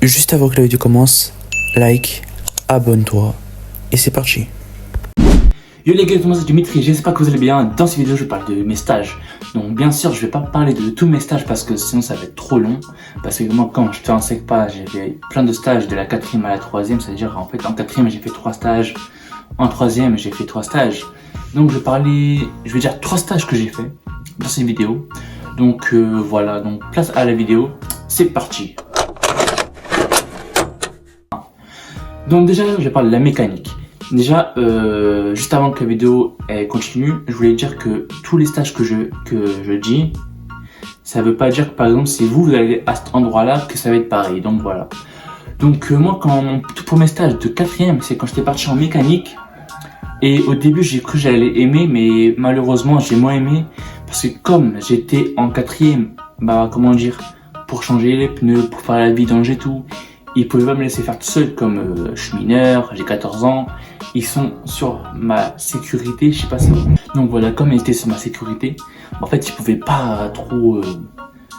Juste avant que la vidéo commence, like, abonne-toi et c'est parti. Yo les gars, c'est Dimitri, j'espère que vous allez bien. Dans cette vidéo je parle de mes stages. Donc bien sûr je vais pas parler de tous mes stages parce que sinon ça va être trop long. Parce que moi quand j'étais en SECPA j'ai fait plein de stages de la 4e à la 3e. C'est-à-dire en fait en 4e j'ai fait 3 stages, en 3e j'ai fait 3 stages. Donc je vais dire 3 stages que j'ai fait dans cette vidéo. Donc voilà, donc place à la vidéo, c'est parti. Donc déjà je parle de la mécanique. Déjà, juste avant que la vidéo continue, je voulais dire que tous les stages que je dis, ça veut pas dire que par exemple si vous allez à cet endroit-là que ça va être pareil. Donc voilà. Donc moi quand mon tout premier stage de 4e, c'est quand j'étais parti en mécanique. Et au début j'ai cru que j'allais aimer, mais malheureusement j'ai moins aimé. Parce que comme j'étais en 4e, bah comment dire, pour changer les pneus, pour faire la vidange et tout, ils pouvaient pas me laisser faire tout seul comme je suis mineur, j'ai 14 ans. Ils sont sur ma sécurité, je sais pas si... Donc voilà, comme ils étaient sur ma sécurité, en fait ils pouvaient pas trop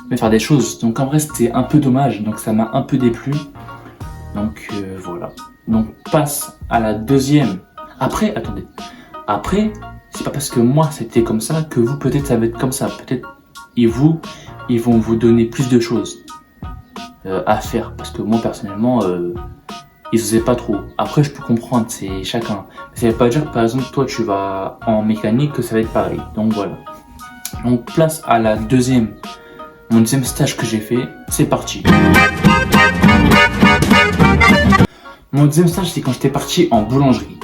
me faire des choses. Donc en vrai c'était un peu dommage, donc ça m'a un peu déplu. Donc voilà. Donc passe à la deuxième. Après, attendez. Après, c'est pas parce que moi c'était comme ça que vous peut-être ça va être comme ça. Peut-être ils vont vous donner plus de choses à faire. Parce que moi personnellement... ils osaient pas trop. Après, je peux comprendre, c'est chacun. Ça veut pas dire que par exemple, toi, tu vas en mécanique que ça va être pareil. Donc voilà. Donc place à mon deuxième stage que j'ai fait. C'est parti. Mon deuxième stage, c'est quand j'étais parti en boulangerie.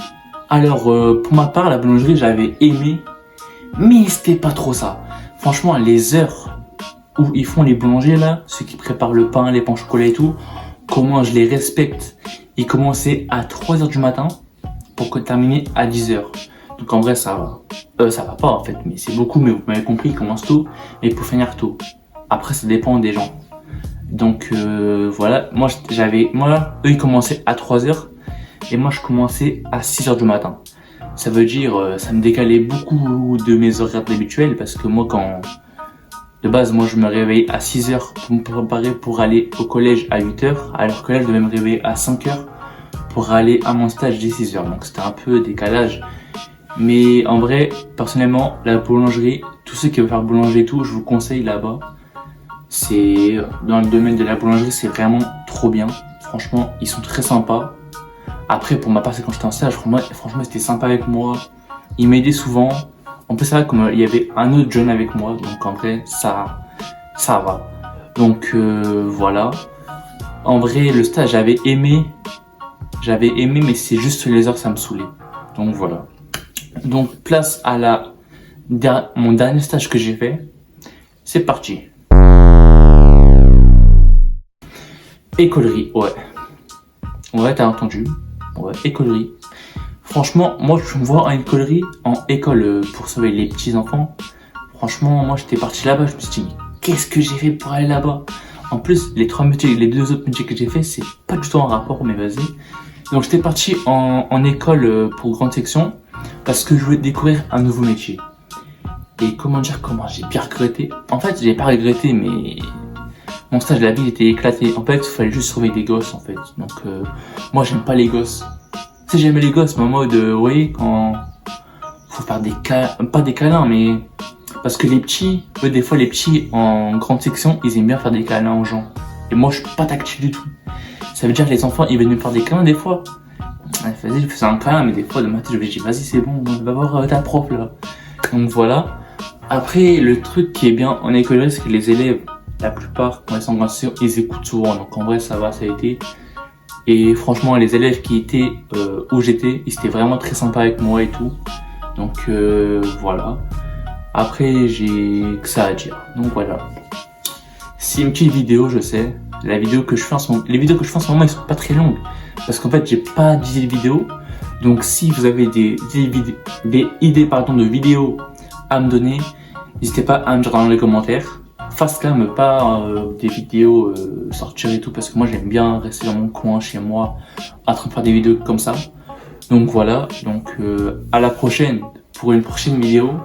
Alors, pour ma part, la boulangerie, j'avais aimé, mais c'était pas trop ça. Franchement, les heures où ils font les boulangers là, ceux qui préparent le pain, les pains au chocolat et tout, comment je les respecte. Ils commençaient à 3h du matin pour terminer à 10h. Donc en vrai ça va. Ça va pas en fait, mais c'est beaucoup, mais vous m'avez compris, ils commencent tôt et pour finir tôt. Après ça dépend des gens. Donc voilà, moi eux ils commençaient à 3h et moi je commençais à 6h du matin. Ça veut dire ça me décalait beaucoup de mes horaires habituels parce que moi de base, moi je me réveille à 6h pour me préparer pour aller au collège à 8h, alors que là je devais me réveiller à 5h pour aller à mon stage dès 6h. Donc c'était un peu décalage. Mais en vrai, personnellement, la boulangerie, tous ceux qui veulent faire boulanger et tout, je vous conseille là-bas. C'est dans le domaine de la boulangerie, c'est vraiment trop bien. Franchement, ils sont très sympas. Après, pour ma part, c'est quand j'étais en stage, franchement, c'était sympa avec moi. Ils m'aidaient souvent. En plus, c'est vrai comme il y avait un autre jeune avec moi, donc en vrai, ça va. Donc voilà. En vrai, le stage, j'avais aimé, mais c'est juste les heures, ça me saoulait. Donc voilà. Donc place à mon dernier stage que j'ai fait. C'est parti. Écolerie, ouais. Ouais, t'as entendu. Ouais, écolerie. Franchement, moi je me vois en école pour sauver les petits enfants. Franchement, moi j'étais parti là-bas, je me suis dit, qu'est-ce que j'ai fait pour aller là-bas? En plus, les deux autres métiers que j'ai fait, c'est pas du tout en rapport, mais vas-y. Donc j'étais parti en école pour grande section parce que je voulais découvrir un nouveau métier. Et comment j'ai bien regretté. En fait, j'ai pas regretté, mais mon stage de la vie était éclaté. En fait, il fallait juste surveiller des gosses en fait. Donc moi j'aime pas les gosses. Tu sais, j'aimais les gosses, mais en mode, vous voyez, quand faut faire des câlins, pas des câlins, mais parce que les petits, des fois les petits en grande section, ils aiment bien faire des câlins aux gens. Et moi, je suis pas tactile du tout. Ça veut dire que les enfants, ils viennent me faire des câlins des fois. Vas-y, je faisais un câlin, mais des fois, de ma tête, je me dis, vas-y, c'est bon, va voir ta prof là. Donc voilà. Après, le truc qui est bien en école, c'est que les élèves, la plupart, quand ils sont en grande section, ils écoutent souvent. Donc en vrai, ça va, ça a été. Et franchement, les élèves qui étaient où j'étais, ils étaient vraiment très sympas avec moi et tout. Donc voilà. Après, j'ai que ça à dire. Donc voilà. C'est une petite vidéo, je sais. Les vidéos que je fais en ce moment, ils sont pas très longues. Parce qu'en fait, j'ai pas d'idées de vidéos. Donc si vous avez des idées de vidéos à me donner, n'hésitez pas à me dire dans les commentaires. Face cam, pas des vidéos sortir et tout, parce que moi j'aime bien rester dans mon coin chez moi en train de faire des vidéos comme ça. Donc voilà, donc à la prochaine pour une prochaine vidéo.